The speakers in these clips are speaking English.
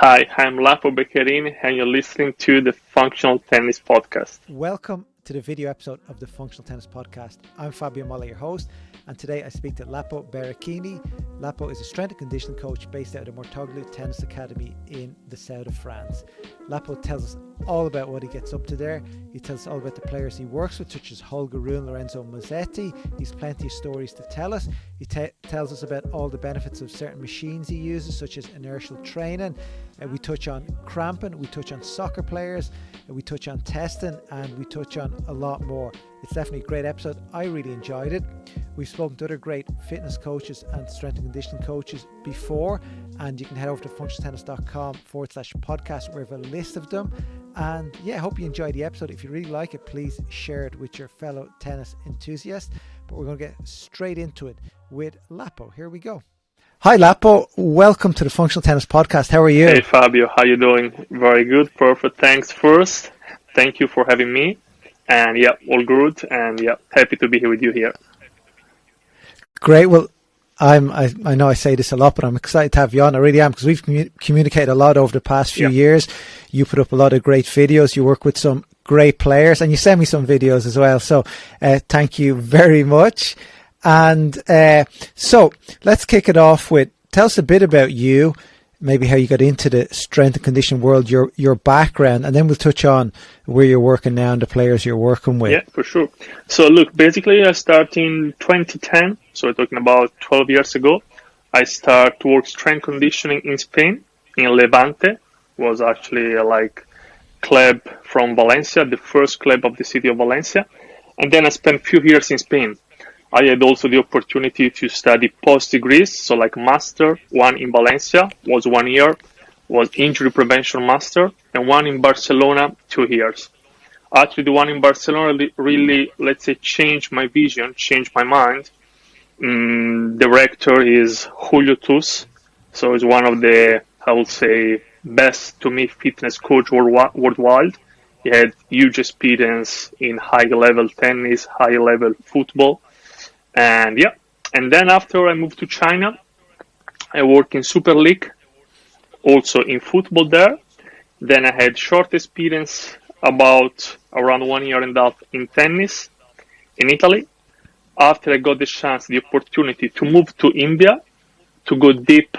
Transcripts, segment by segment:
Hi, I'm Lapo Beccherini, and you're listening to the Functional Tennis Podcast. Welcome to the video episode of the Functional Tennis Podcast. I'm Fabio Molla, your host, and today I speak to Lapo Beccherini. Lapo is a strength and conditioning coach based out of the Mouratoglou Tennis Academy in the south of France. Lapo tells us all about what he gets up to there. He tells us all about the players he works with, such as Holger Rune, Lorenzo Musetti. He's plenty of stories to tell us. He tells us about all the benefits of certain machines he uses, such as inertial training. We touch on cramping, we touch on soccer players, we touch on testing, and we touch on a lot more. It's definitely a great episode. I really enjoyed it. We've spoken to other great fitness coaches and strength and conditioning coaches before, and you can head over to functionaltennis.com/podcast where we have a list of them. And yeah, I hope you enjoyed the episode. If you really like it, please share it with your fellow tennis enthusiasts. But we're going to get straight into it with Lapo. Here we go. Hi Lapo, welcome to the Functional Tennis Podcast. How are you? Hey Fabio, how you doing? Very good, perfect. Thanks first. Thank you for having me. And yeah, all good. And yeah, happy to be here with you here. Great. Well, I know I say this a lot, but I'm excited to have you on. I really am, because we've communicated a lot over the past few years. You put up a lot of great videos. You work with some great players, and you send me some videos as well. So thank you very much. And so let's kick it off with, tell us a bit about you, maybe how you got into the strength and conditioning world, your background, and then we'll touch on where you're working now and the players you're working with. Yeah, for sure. So look, basically I started in 2010, so we're talking about 12 years ago. I started to work strength conditioning in Spain, in Levante. Was actually like club from Valencia, the first club of the city of Valencia. And then I spent a few years in Spain. I had also the opportunity to study post degrees, so like master, one in Valencia was 1 year, was injury prevention master, and one in Barcelona, 2 years. Actually, the one in Barcelona really, let's say, changed my vision, changed my mind. The rector is Julio Tus, so he's one of the, I would say, best to me fitness coach worldwide. He had huge experience in high level tennis, high level football. And yeah, and then after I moved to China, I worked in Super League, also in football there. Then I had short experience, about around 1 year and a half in tennis in Italy. After I got the chance, the opportunity to move to India, to go deep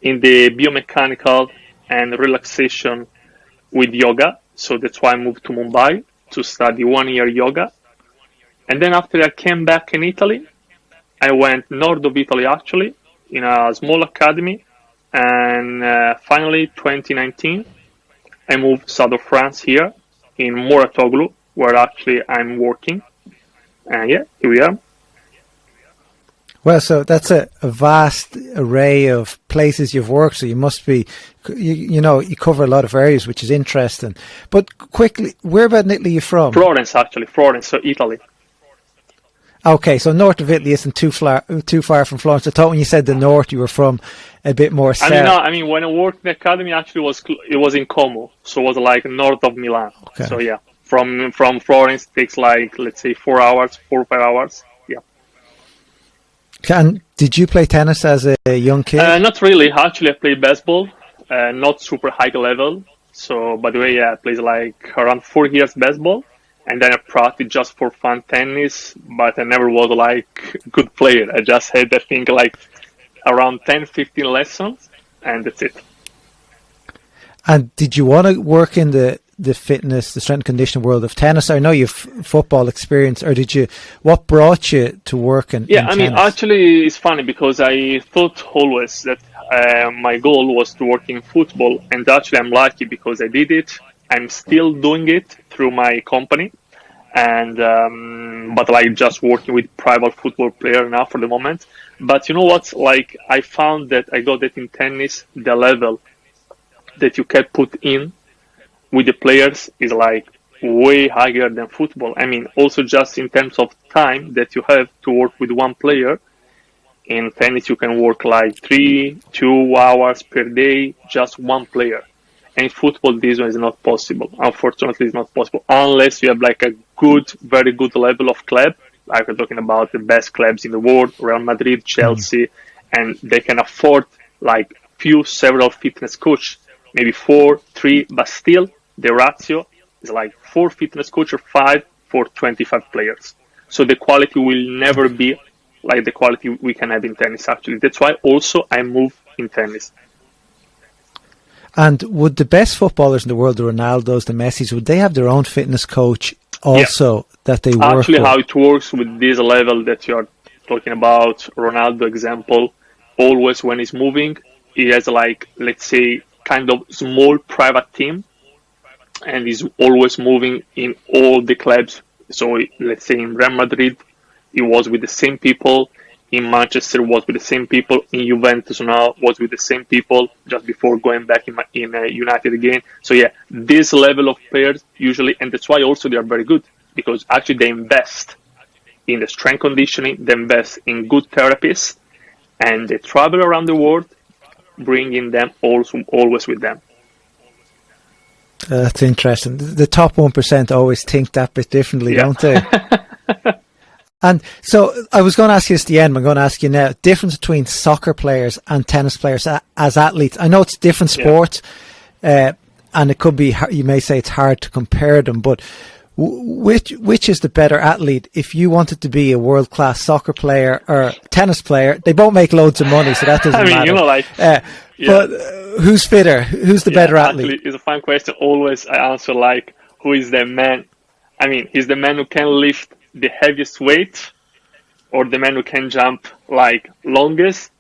in the biomechanical and relaxation with yoga. So that's why I moved to Mumbai to study 1 year yoga. And then after I came back in Italy, I went north of Italy actually, in a small academy. And finally, 2019, I moved south of France here in Mouratoglou, where actually I'm working. And yeah, here we are. Well, so that's a vast array of places you've worked. So you must be, you cover a lot of areas, which is interesting. But quickly, where about in Italy are you from? Florence, so Italy. Okay, so north of Italy isn't too far from Florence. I thought when you said the north, you were from a bit more south. I mean, when I worked in the academy, actually it was in Como, so it was like north of Milan. Okay. So yeah, from Florence it takes like, let's say 4 or 5 hours. Yeah. And did you play tennis as a young kid? Not really. Actually, I played baseball, not super high level. So, by the way, yeah, I played like around 4 years baseball. And then I practiced just for fun tennis, but I never was like a good player. I just had, I think, like around 10, 15 lessons, and that's it. And did you want to work in the fitness, the strength and conditioning world of tennis? I know you've football experience, or what brought you to work in tennis? I mean, actually, it's funny because I thought always that my goal was to work in football, and actually I'm lucky because I did it. I'm still doing it through my company, and but like just working with private football player now for the moment. But you know what? Like I found that I got that in tennis, the level that you can put in with the players is like way higher than football. I mean, also just in terms of time that you have to work with one player. In tennis, you can work like 2 hours per day, just one player. And in football, this one is not possible. Unfortunately, it's not possible unless you have like a good, very good level of club. Like we're talking about the best clubs in the world, Real Madrid, Chelsea, and they can afford like several fitness coach, maybe 4, 3, but still the ratio is like 4 fitness coach or 5 for 25 players. So the quality will never be like the quality we can have in tennis, actually. That's why also I move in tennis. And would the best footballers in the world, the Ronaldos, the Messis, would they have their own fitness coach also that they work actually, with? how it works with this level that you're talking about, Ronaldo example, always when he's moving, he has like, let's say, kind of small private team, and he's always moving in all the clubs. So let's say in Real Madrid, he was with the same people. In Manchester, was with the same people. In Juventus now, was with the same people just before going back in United again. So yeah, this level of players usually, and that's why also they are very good, because actually they invest in the strength conditioning, they invest in good therapists, and they travel around the world, bringing them also always with them. That's interesting. The top 1% always think that bit differently, don't they? And so I was going to ask you this at the end. I'm going to ask you now, difference between soccer players and tennis players as athletes. I know it's different sports, and it could be, you may say it's hard to compare them, but which is the better athlete? If you wanted to be a world-class soccer player or tennis player, they both make loads of money, so that doesn't matter. But who's fitter? Who's the better athlete? Actually, it's a fun question. Always I answer like, who is the man? I mean, he's the man who can lift the heaviest weight, or the man who can jump like longest.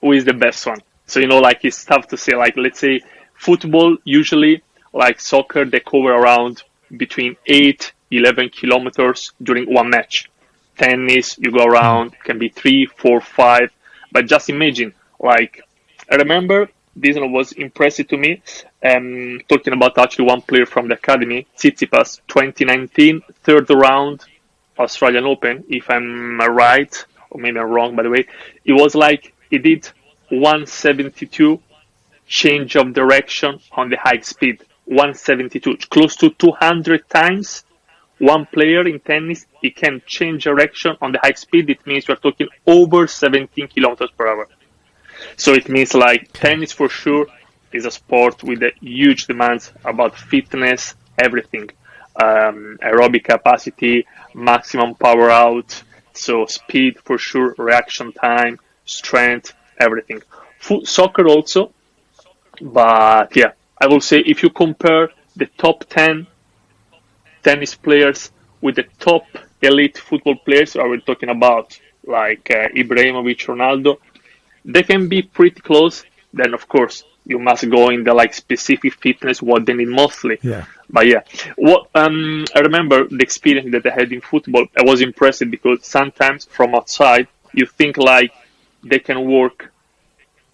Who is the best one? So, like it's tough to say. Like, let's say football, usually like soccer, they cover around between 8, 11 kilometers during one match. Tennis, you go around, can be 3, 4, 5. But just imagine, like, I remember this one was impressive to me. Talking about actually one player from the academy, Tsitsipas, 2019, third round, Australian Open, if I'm right, or maybe I'm wrong, by the way. It was like he did 172 change of direction on the high speed. 172, close to 200 times. One player in tennis, he can change direction on the high speed. It means we're talking over 17 kilometers per hour. So it means like tennis for sure is a sport with a huge demands about fitness, everything. Aerobic capacity, maximum power out, so speed for sure, reaction time, strength, everything. Soccer also, but yeah, I will say if you compare the top 10 tennis players with the top elite football players, are we talking about like Ibrahimovic, Ronaldo, they can be pretty close. Then of course you must go in the like specific fitness what they need mostly. Yeah. But yeah, what I remember the experience that I had in football. I was impressed because sometimes from outside you think like they can work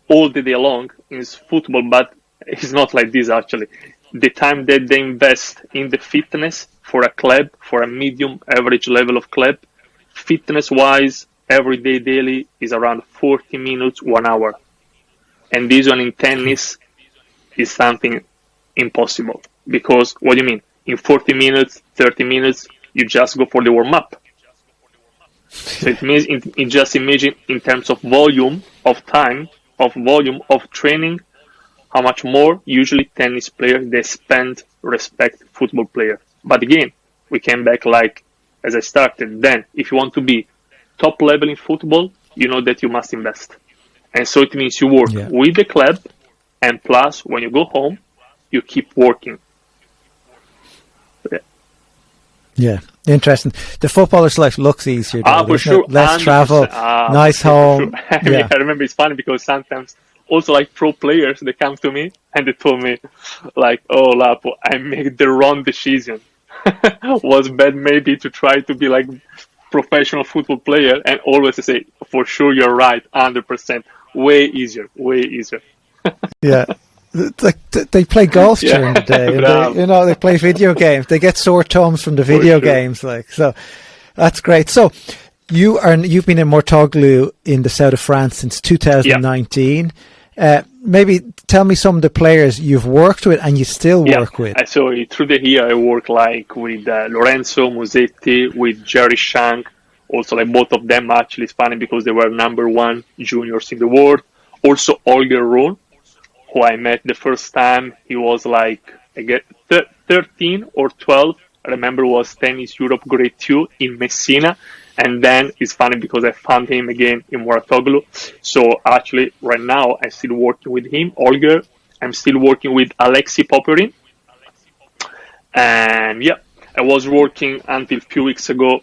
all the day long in football, but it's not like this actually. The time that they invest in the fitness for a club, for a medium average level of club, fitness wise, every day daily is around 40 minutes, 1 hour. And this one in tennis is something impossible. Because what do you mean? In 40 minutes, 30 minutes, you just go for the warm up. So it means, just imagine in terms of volume of time, of volume of training, how much more usually tennis players they spend respect football players. But again, we came back like as I started. Then, if you want to be top level in football, you know that you must invest. And so it means you work with the club, and plus when you go home, you keep working. Yeah, interesting. The footballer's life looks easier. For sure. Less travel, nice home. Sure. I remember it's funny because sometimes also like pro players, they come to me and they told me like, oh Lapo, I made the wrong decision. Was bad maybe to try to be like professional football player, and always say, for sure you're right, 100%. Way easier. Yeah. Like they play golf during the day, and they play video games. They get sore thumbs from the video games, like so. That's great. So you've been in Mouratoglou in the south of France since 2019. Maybe tell me some of the players you've worked with and you still work with. So through the year I work like with Lorenzo Musetti, with Jerry Shank. Also, like both of them actually, it's funny because they were number 1 juniors in the world. Also Olga Rune, who I met the first time, he was like, I get 13 or 12. I remember was Tennis Europe Grade 2 in Messina. And then it's funny because I found him again in Mouratoglou. So actually, right now, I'm still working with him, Olger. I'm still working with Alexei Poperin. And yeah, I was working until a few weeks ago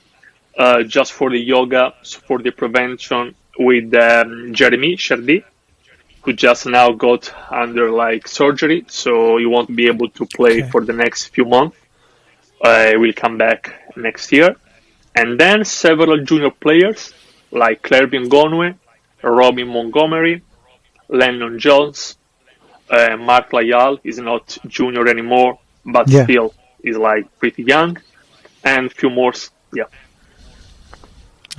just for the yoga, for the prevention with Jeremy Chardy, who just now got under like surgery. So he won't be able to play for the next few months. I will come back next year. And then several junior players like Cramping, Robin Montgomery, Lennon Jones, Mark Lyall is not junior anymore, but still is like pretty young, and a few more. Yeah.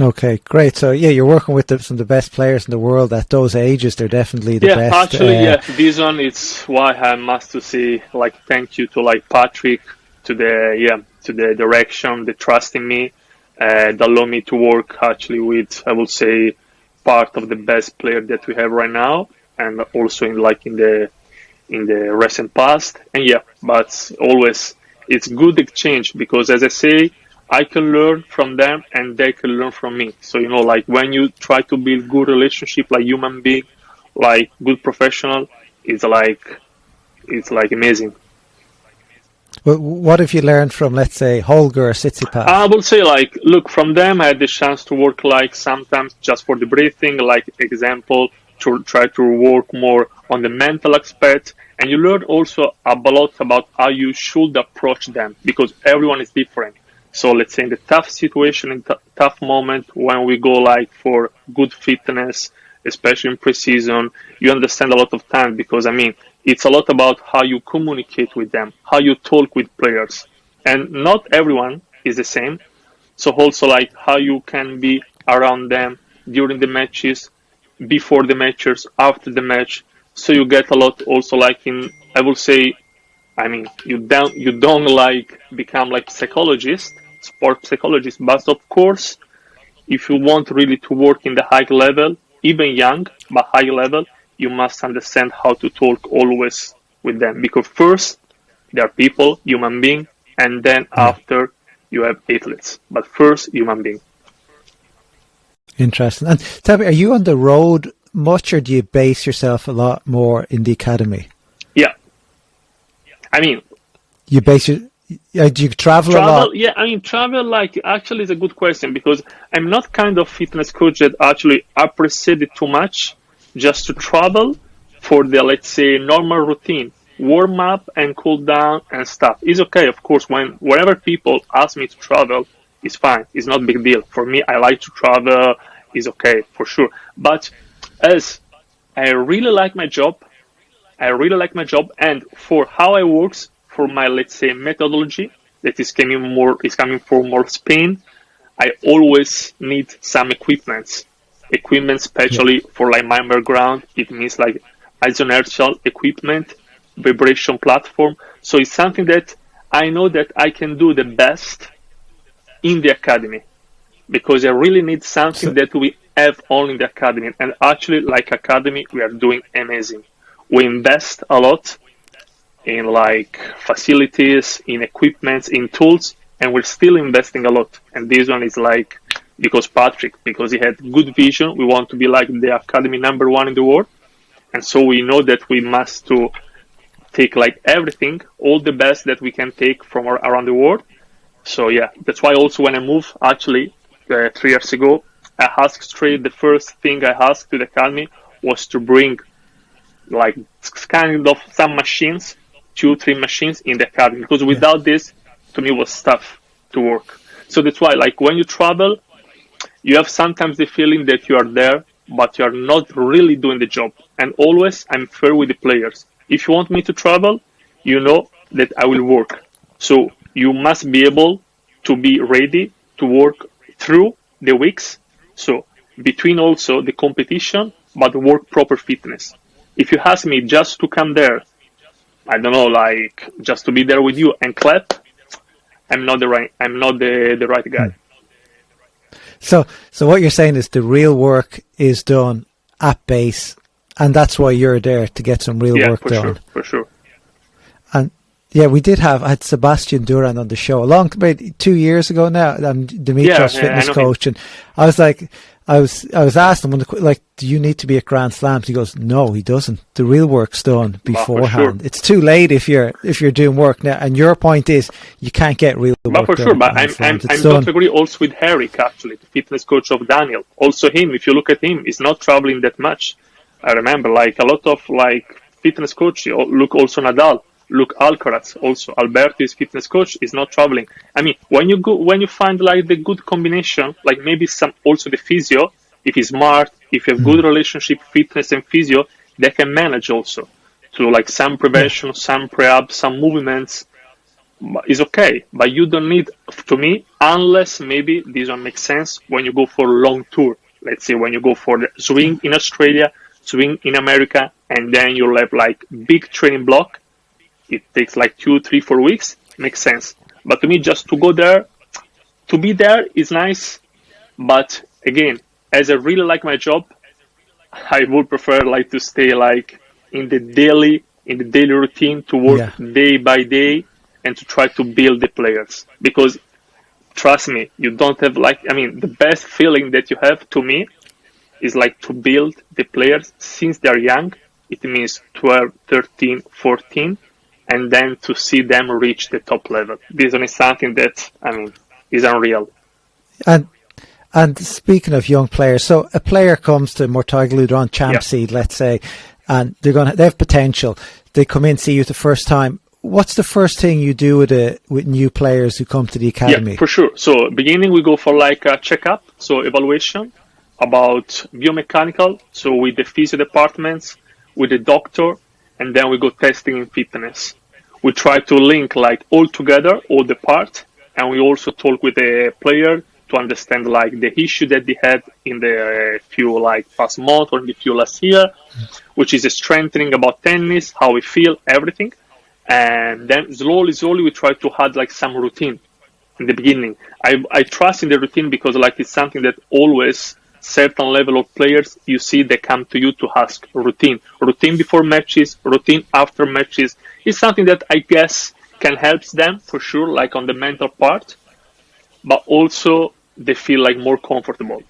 Okay, great. So yeah, you're working with some of the best players in the world at those ages. They're definitely the best. Actually, this one it's why I must to say like thank you to like Patrick to the direction, the trust in me, that allow me to work actually with, I would say, part of the best player that we have right now, and also in the recent past. And yeah, but always it's good exchange because as I say, I can learn from them and they can learn from me. So like when you try to build good relationship, like human being, like good professional, it's like amazing. Well, what have you learned from, let's say, Holger or Tsitsipas? I would say, like, look, from them, I had the chance to work, like, sometimes just for the breathing, like, example, to try to work more on the mental aspect. And you learn also a lot about how you should approach them, because everyone is different. So let's say in the tough situation, in tough moment, when we go, like, for good fitness, especially in pre-season, you understand a lot of time, because, I mean, it's a lot about how you communicate with them, how you talk with players. And not everyone is the same. So also like how you can be around them during the matches, before the matches, after the match. So you get a lot also like in, I would say, I mean, you don't like become like psychologist, sport psychologist, but of course, if you want really to work in the high level, even young, but high level, you must understand how to talk always with them. Because first, they are people, human being, and then after, you have athletes. But first, human being. Interesting. And tell me, are you on the road much, or do you base yourself a lot more in the academy? Yeah. I mean... You base your... do you travel a lot? Yeah, I mean, travel, like, actually is a good question, because I'm not kind of fitness coach that actually appreciate it too much just to travel for the, let's say, normal routine, warm up and cool down and stuff. It's okay, of course, whenever people ask me to travel, it's fine. It's not a big deal. For me, I like to travel. It's okay, for sure. But as I really like my job, and for how I works, for my, let's say, methodology that is coming from more Spain, I always need some equipment, especially for like my background. It means like isoinertial equipment, vibration platform. So it's something that I know that I can do the best in the academy, because I really need something that we have only in the academy. And actually, like academy, we are doing amazing. We invest a lot in like facilities, in equipment, in tools, and we're still investing a lot. And this one is like, because he had good vision, we want to be like the academy #1 in the world. And so we know that we must to take like everything, all the best that we can take from around the world. So yeah, that's why also when I moved, actually, 3 years ago, I asked straight, the first thing I asked to the academy was to bring like kind of some machines, 2-3 machines in the academy, because without this, to me, was tough to work. So that's why, like, when you travel, you have sometimes the feeling that you are there, but you are not really doing the job. And always, I'm fair with the players. If you want me to travel, you know that I will work. So you must be able to be ready to work through the weeks. So between also the competition, but work proper fitness. If you ask me just to come there, I don't know, like just to be there with you and clap, I'm not the right guy. So what you're saying is the real work is done at base And that's why you're there, to get some real work done. For sure. And yeah, I had Sebastian Duran on the show about 2 years ago now. I'm Dimitri's fitness coach, and I was like, I was asked him, like, do you need to be at Grand Slams? He goes, no, he doesn't. The real work's done beforehand. Sure. It's too late if you're doing work now. And your point is, you can't get real work done. For sure, but I'm totally agree also with Eric, actually, the fitness coach of Daniel. Also him, if you look at him, he's not traveling that much. I remember, like, a lot of, like, fitness coach, look also Nadal. Look, Alcaraz also. Alberto is fitness coach, is not traveling. I mean, when you find like the good combination, like maybe some also the physio, if he's smart, if you have good relationship, fitness and physio, they can manage also to like some prevention, some prep, some movements. Is okay, but you don't need, to me, unless maybe this one makes sense when you go for a long tour. Let's say when you go for the swing in Australia, swing in America, and then you'll have like big training block. It takes like 2, 3, 4 weeks. Makes sense. But to me, just to go there, to be there is nice. But again, as I really like my job, I would prefer like to stay like in the daily routine, to work day by day and to try to build the players. Because trust me, you don't have the best feeling that you have, to me, is like to build the players since they're young. It means 12, 13, 14. And then to see them reach the top level. This is something that, is unreal. And speaking of young players, so a player comes to Mouratoglou, they're on champ seed, let's say, and they have potential. They come in, see you the first time. What's the first thing you do with new players who come to the academy? Yeah, for sure. So beginning, we go for like a checkup, so evaluation about biomechanical, so with the physio departments, with the doctor, and then we go testing in fitness. We try to link like all together, all the parts, and we also talk with the player to understand like the issue that they had in the few like past month or in the few last year, which is a strengthening about tennis, how we feel, everything. And then slowly we try to add like some routine in the beginning. I trust in the routine because like it's something that always certain level of players, you see, they come to you to ask routine before matches, routine after matches. It's something that I guess can help them for sure, like on the mental part, but also they feel like more comfortable.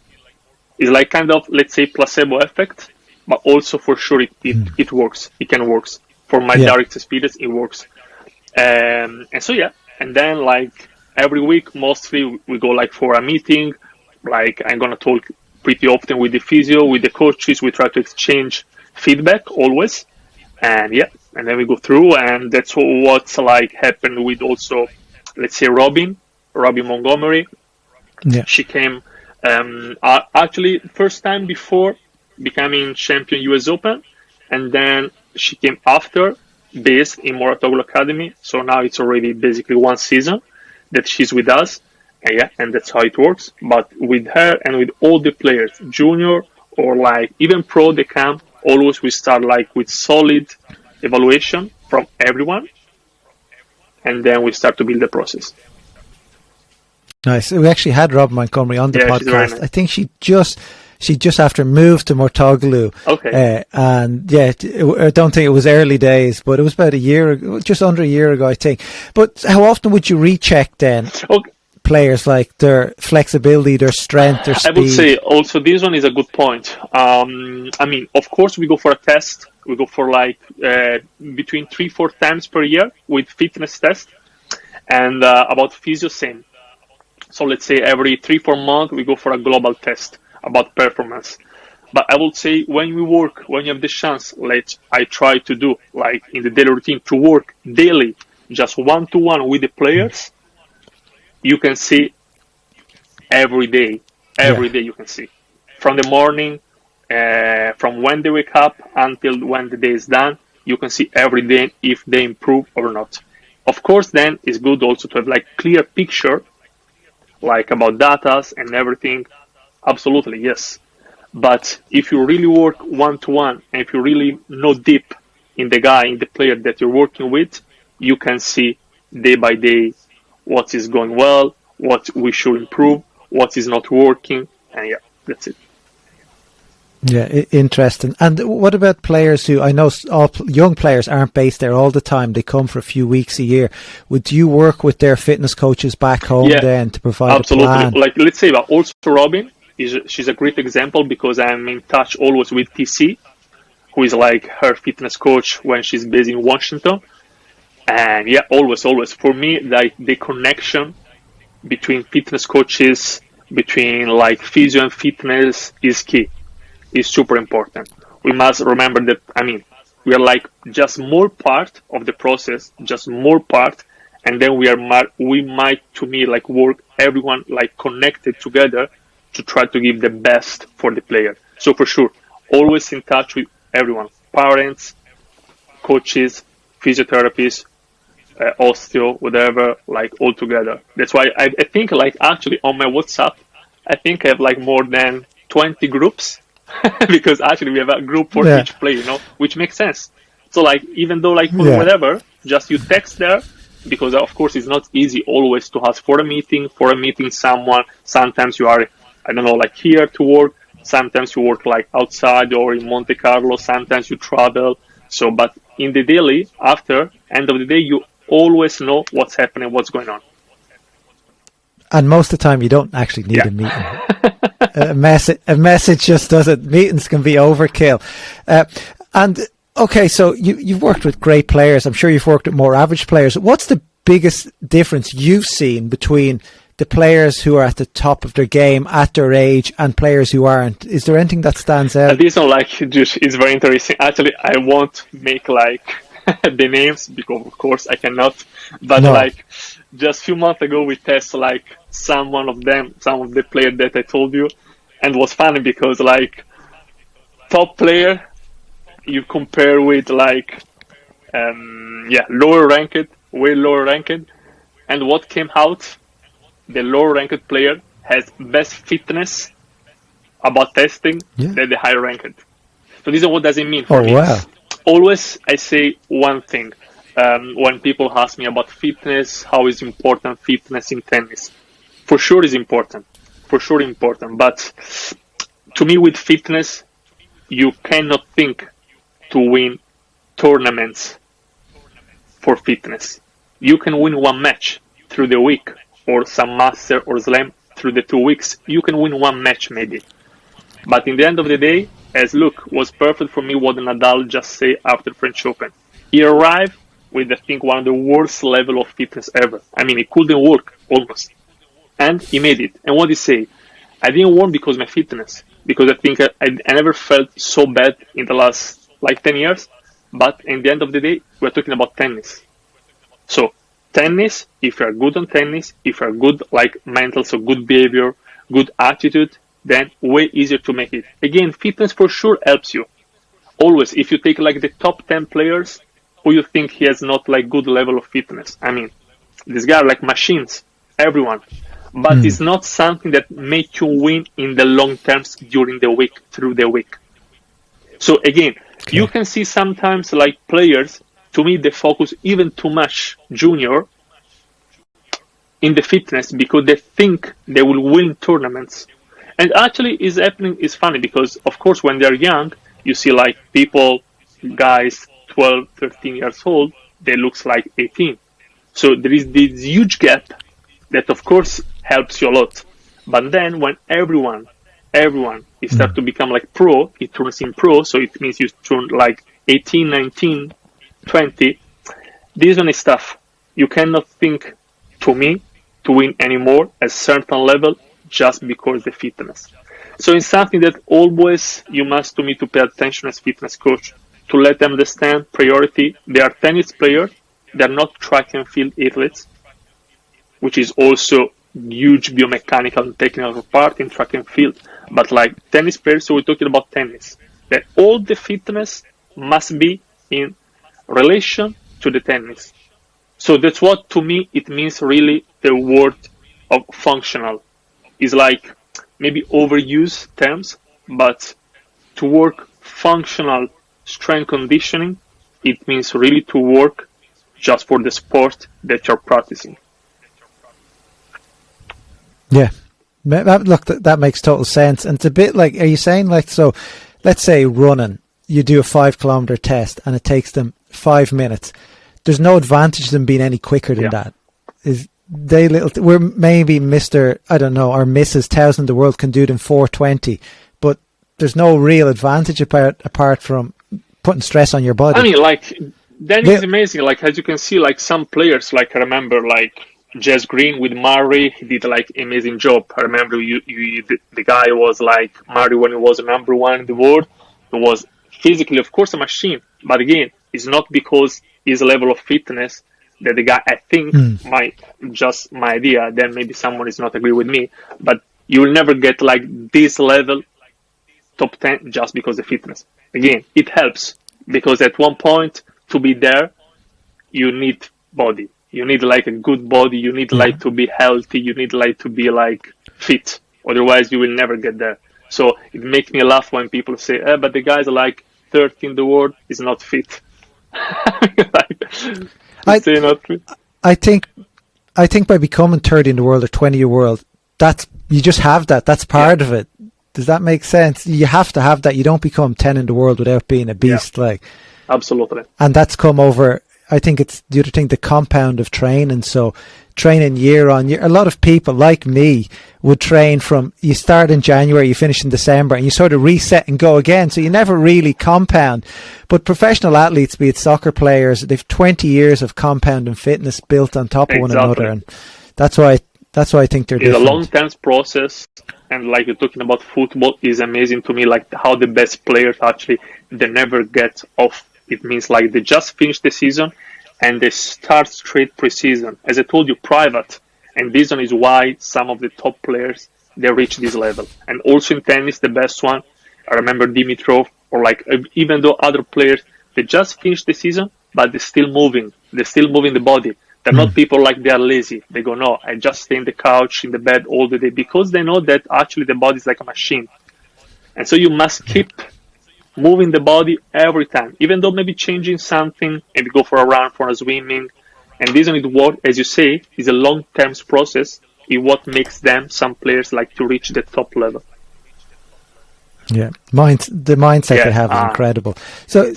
It's like kind of, let's say, placebo effect, but also for sure it works. It can work. For my direct experience, it works. And so and then like every week, mostly we go like for a meeting. Like I'm gonna talk pretty often with the physio, with the coaches. We try to exchange feedback always, and then we go through, and that's what's like happened with also, let's say, Robin Montgomery. She came actually first time before becoming champion US Open, and then she came after, based in Mouratoglou Academy. So now it's already basically one season that she's with us. And that's how it works. But with her and with all the players, junior or like even pro, they come, always we start like with solid evaluation from everyone. And then we start to build the process. Nice. We actually had Rob Montgomery on the podcast. Nice. I think she just after moved to Mouratoglou. Okay. And I don't think it was early days, but it was about a year ago, just under a year ago, I think. But how often would you recheck then? Okay. Players, like their flexibility, their strength, their speed? I would say also this one is a good point. Of course, we go for a test. We go for like between 3-4 times per year with fitness test, and about physio same. So let's say every 3-4 months we go for a global test about performance. But I would say when you have the chance, I try to do like in the daily routine to work daily, just 1-to-1 with the players. You can see every day you can see. From the morning, from when they wake up until when the day is done, you can see every day if they improve or not. Of course, then it's good also to have like clear picture, like about datas and everything. Absolutely, yes. But if you really work 1-to-1, and if you really know deep in the player that you're working with, you can see day by day what is going well, what we should improve, what is not working, and that's it. Yeah, interesting. And what about players who, I know all young players aren't based there all the time, they come for a few weeks a year. Would you work with their fitness coaches back home then to provide absolutely. a plan? Like, let's say, but also Robin, she's a great example because I'm in touch always with TC, who is like her fitness coach when she's based in Washington. And yeah, always. For me, like the connection between fitness coaches, between like physio and fitness is key. Is super important. We must remember that, we are like just more part of the process, just more part, and then we might, to me, like work everyone like connected together to try to give the best for the player. So for sure, always in touch with everyone, parents, coaches, physiotherapists, osteo, whatever, like all together. That's why I think like actually on my WhatsApp, I think I have like more than 20 groups. Because actually we have a group for each player, which makes sense. So like, even though like whatever, just you text there, because of course it's not easy always to ask for a meeting someone. Sometimes you are, I don't know, like here to work. Sometimes you work like outside or in Monte Carlo. Sometimes you travel. So, but in the daily, after end of the day, you always know what's happening, what's going on. And most of the time you don't actually need a meeting. A message just does it. Meetings can be overkill. And okay, so you've worked with great players. I'm sure you've worked with more average players. What's the biggest difference you've seen between the players who are at the top of their game at their age and players who aren't? Is there anything that stands out? This one, like, it's very interesting. Actually, I won't make like the names because, of course, I cannot. But like, just a few months ago, we tested like some of the players that I told you, and it was funny because like top player you compare with like lower ranked, way lower ranked, and what came out, the lower ranked player has best fitness about testing than the higher ranked. So this is what does it mean for me. Wow. Always I say one thing when people ask me about fitness, how is important fitness in tennis? For sure is important. But to me, with fitness, you cannot think to win tournaments for fitness. You can win one match through the week, or some master or slam through the 2 weeks. You can win one match maybe. But in the end of the day, as look, was perfect for me what Nadal just said after French Open. He arrived with, I think, one of the worst level of fitness ever. It couldn't work almost. And he made it. And what he say? I didn't win because of my fitness. Because I think I never felt so bad in the last like 10 years. But in the end of the day, we're talking about tennis. So tennis, if you're good on tennis, if you're good like mental, so good behavior, good attitude, then way easier to make it. Again, fitness for sure helps you. Always, if you take like the top 10 players who you think he has not like good level of fitness. These guys are like machines, everyone. But it's not something that makes you win in the long terms during the week, through the week. So again, you can see sometimes like players, to me, they focus even too much junior in the fitness because they think they will win tournaments. And actually is happening, is funny because of course when they're young, you see like people, guys, 12, 13 years old, they looks like 18. So there is this huge gap that of course helps you a lot. But then when everyone is start to become like pro, it turns in pro, so it means you turn like 18, 19, 20. This one is tough. You cannot think, to me, to win anymore at a certain level just because the fitness. So it's something that always you must, to me, to pay attention as fitness coach, to let them understand priority. They are tennis players, they're not track and field athletes, which is also huge biomechanical and technical part in track and field. But like tennis players, so we're talking about tennis, that all the fitness must be in relation to the tennis. So that's what, to me, it means really the word of functional. Is like maybe overused terms, but to work functional strength conditioning, it means really to work just for the sport that you're practicing. Yeah, look, that makes total sense. And it's a bit like, are you saying like, so let's say running, you do a 5 kilometer test and it takes them 5 minutes. There's no advantage to them being any quicker than that. We're maybe Mr. I don't know, or Mrs. 1000 the world can do it in 4:20, but there's no real advantage apart from putting stress on your body. I mean, like, that is amazing. Like, as you can see, like some players, like I remember, like Jess Green with Murray, he did like amazing job. I remember the guy was like Murray when he was number one in the world. He was physically, of course, a machine, but again, it's not because his level of fitness that the guy, I think, my idea, then maybe someone is not agree with me, but you will never get like this level top 10 just because of fitness. Again, it helps because at one point to be there, you need body. You need like a good body. You need like to be healthy. You need like to be like fit. Otherwise, you will never get there. So it makes me laugh when people say, but the guy's like 30 in the world is not fit. I think by becoming 30 in the world or 20 in the world, you just have that. That's part of it. Does that make sense? You have to have that. You don't become 10 in the world without being a beast. Absolutely. And that's come over. I think it's the other thing, the compound of training. So training year on year. A lot of people like me would train from, you start in January, you finish in December, and you sort of reset and go again. So you never really compound. But professional athletes, be it soccer players, they've 20 years of compounding fitness built on top of one another. And that's why I think they're different. It's a long-term process. And like you're talking about football is amazing to me, like how the best players actually, they never get off. It means like they just finish the season and they start straight pre-season. As I told you, private. And this one is why some of the top players, they reach this level. And also in tennis, the best one, I remember Dimitrov, or like even though other players, they just finish the season, but they're still moving. They're still moving the body. They're not people like they are lazy. They go, no, I just stay in the couch, in the bed all the day, because they know that actually the body is like a machine. And so you must keep moving the body every time, even though maybe changing something, maybe go for a run, for a swimming. And this one, as you say, is a long-term process. Is what makes them, some players, like to reach the top level. Yeah, the mindset they have is incredible. So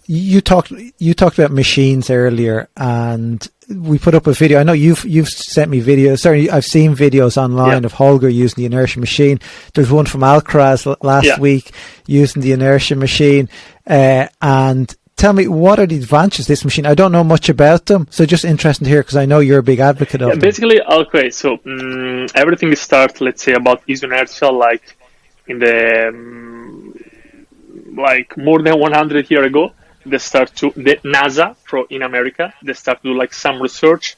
you talked about machines earlier, and we put up a video. I know you've sent me videos. Sorry, I've seen videos online of Holger using the inertia machine. There's one from Alcaraz last week using the inertia machine. And tell me, what are the advantages of this machine? I don't know much about them, so just interesting to hear because I know you're a big advocate of them. Basically, okay, so everything starts, let's say, about inertia, like in the like more than 100 years ago. The NASA in America, they start to do like some research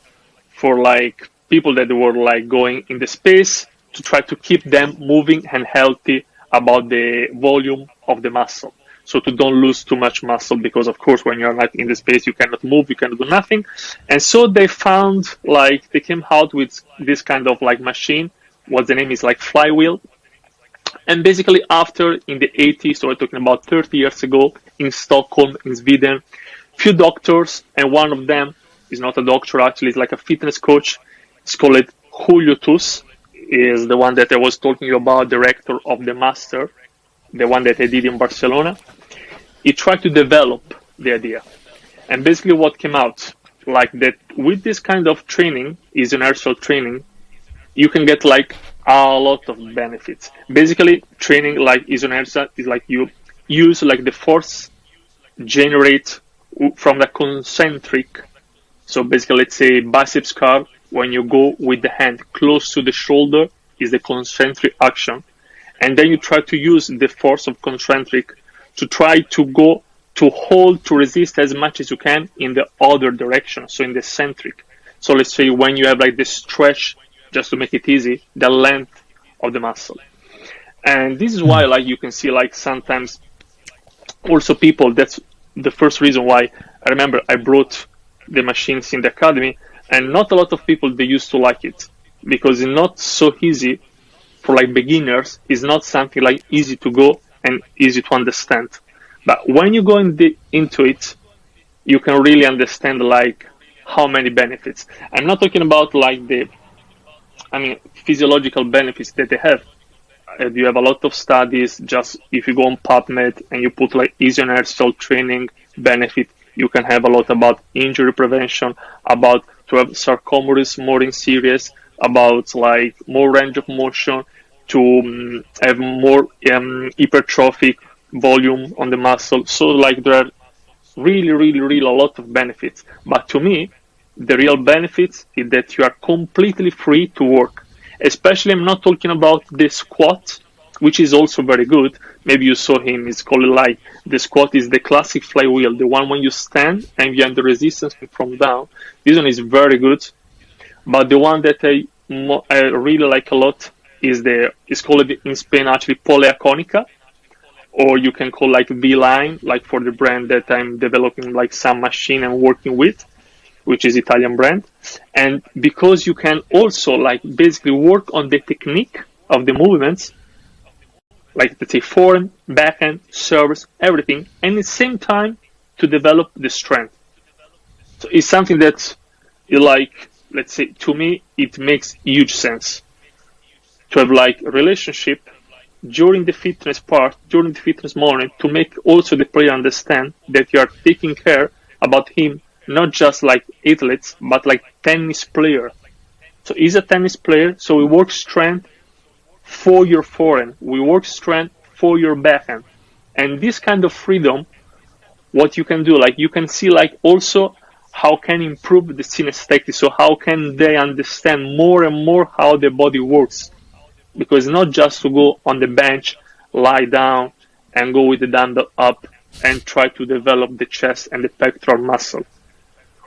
for like people that were like going in the space to try to keep them moving and healthy about the volume of the muscle. So to don't lose too much muscle, because of course when you're not in the space, you cannot move, you cannot do nothing. And so they came out with this kind of like machine. What the name is like flywheel. And basically after, in the 80s, so we're talking about 30 years ago, in Stockholm, in Sweden, few doctors, and one of them is not a doctor, actually, it's like a fitness coach. It's called Julio Tus, is the one that I was talking about, director of the Master, the one that I did in Barcelona. He tried to develop the idea. And basically what came out, like that with this kind of training, is inertial training, you can get like a lot of benefits. Basically, training like inertia is like you use like the force generate from the concentric. So basically, let's say biceps curl, when you go with the hand close to the shoulder is the concentric action. And then you try to use the force of concentric to try to go to hold, to resist as much as you can in the other direction. So in the centric. So let's say when you have like the stretch, just to make it easy, the length of the muscle. And this is why like you can see like sometimes also people, that's the first reason why I remember I brought the machines in the academy, and not a lot of people, they used to like it because it's not so easy for like beginners. It's not something like easy to go and easy to understand. But when you go into it, you can really understand like how many benefits. I'm not talking about like physiological benefits that they have. you have a lot of studies. Just if you go on PubMed and you put like easy on airstyle training benefit, you can have a lot about injury prevention, about to have sarcomeres more in series, about like more range of motion, to have more hypertrophic volume on the muscle. So like there are really a lot of benefits. But to me, the real benefits is that you are completely free to work. Especially, I'm not talking about the squat, which is also very good. Maybe you saw him. It's called like the squat is the classic flywheel, the one when you stand and you have the resistance from down. This one is very good. But the one that I really like a lot is it's called in Spain actually poleaconica, or you can call like V-line, like for the brand that I'm developing like some machine and working with, which is Italian brand. And because you can also like basically work on the technique of the movements, like let's say forehand, backhand, service, everything, and at the same time to develop the strength. So it's something that you like, let's say to me, it makes huge sense to have like a relationship during the fitness part, during the fitness moment, to make also the player understand that you are taking care about him, not just like athletes, but like tennis player. So he's a tennis player, so we work strength for your forehand, we work strength for your backhand. And this kind of freedom, what you can do, like you can see like also how can improve the synesthetic, so how can they understand more and more how the body works. Because not just to go on the bench, lie down, and go with the dumbbell up and try to develop the chest and the pectoral muscle.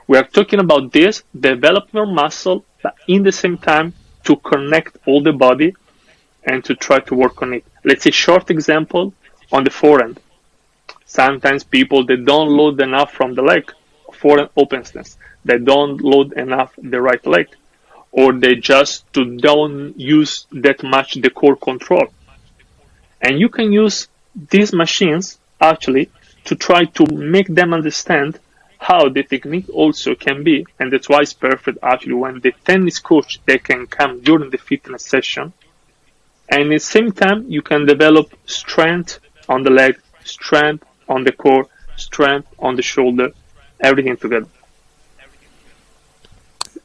We are talking about this, develop your muscle, but in the same time to connect all the body and to try to work on it. Let's say short example on the forehand. Sometimes people, they don't load enough from the leg, forehand openness. They don't load enough the right leg. Or they just don't use that much the core control. And you can use these machines actually to try to make them understand how the technique also can be. And that's why it's perfect actually when the tennis coach, they can come during the fitness session. And at the same time, you can develop strength on the leg, strength on the core, strength on the shoulder, everything together.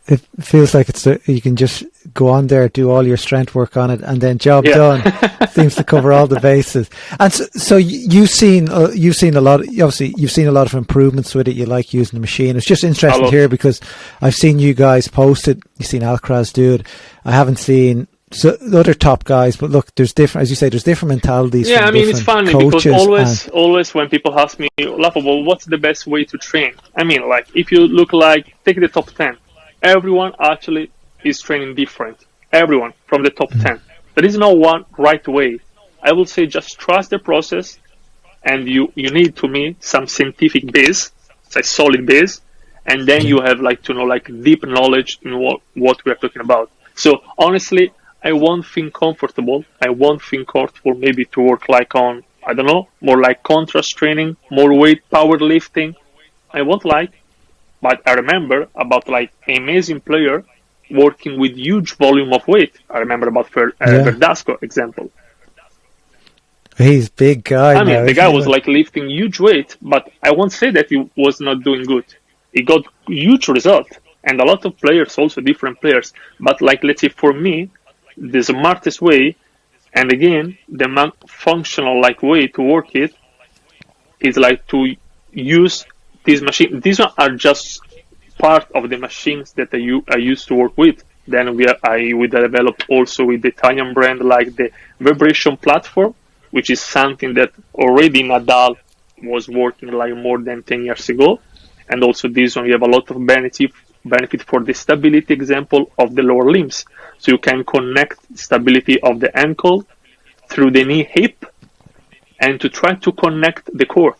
It feels like you can just go on there, do all your strength work on it, and then job done. Seems to cover all the bases. And so you've seen a lot. Obviously, you've seen a lot of improvements with it. You like using the machine. It's just interesting here because I've seen you guys post it. You've seen Alcaraz do it. I haven't seen the other top guys, but look, there's different, as you say, there's different mentalities. Yeah, I mean, it's funny because always when people ask me, Lapo, well, what's the best way to train? I mean, like if you look like take the top 10. Everyone actually is training different. Everyone from the top 10. There is no one right way. I will say just trust the process, and you need to me some scientific base, it's a solid base, and then you have like to know like deep knowledge in what we are talking about. So honestly, I won't feel comfortable maybe to work like on, I don't know, more like contrast training, more weight, powerlifting. I won't like. But I remember about like an amazing player working with huge volume of weight. I remember about Verdasco example. He's big guy. I mean, the guy was like lifting huge weight, but I won't say that he was not doing good. He got huge result, and a lot of players, also different players. But like, let's say for me, the smartest way, and again, the functional like way to work it is like to use these machines. These are just part of the machines that I used to work with. Then we developed also with the Italian brand like the vibration platform, which is something that already Nadal was working like more than 10 years ago. And also this one, we have a lot of benefit for the stability example of the lower limbs. So you can connect stability of the ankle through the knee hip and to try to connect the core.